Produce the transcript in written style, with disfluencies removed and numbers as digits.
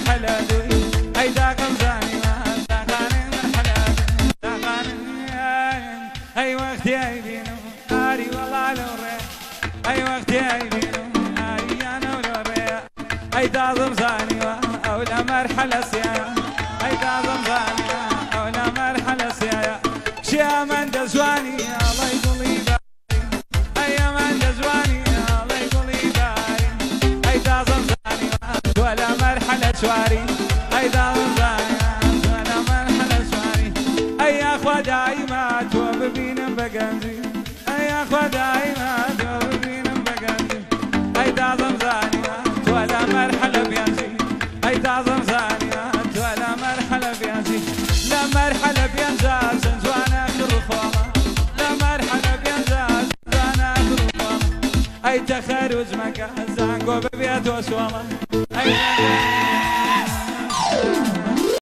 مرحلة دوي أي داقم زاني داقاني مرحلة داقاني أي وقت يبينو ناري والله لو ريح أي وقت يبينو ناري أنا ولو ريح أي داقم زاني أولى مرحلة سيايا أي داقم زاني أولى مرحلة سيايا شيا من دزواني الله يقول لي باري أي من دزواني الله يقول لي باري أي داقم زاني ولا مرحلة شواري أي داقم زاني ولا مرحلة شواري أي أخوة دايمات وببين بقنزي أي أخوة دايمات وببين بقنزي أي داقم زاني ولا مرحلة بينزي أي داقم زاني ولا مرحلة بينزي لا مرحلة بينزال زنزوانا خرفومة لا مرحلة بينزال زنزوانا خرفومة أي تخرج مكان زانقو ببيت وسومة أي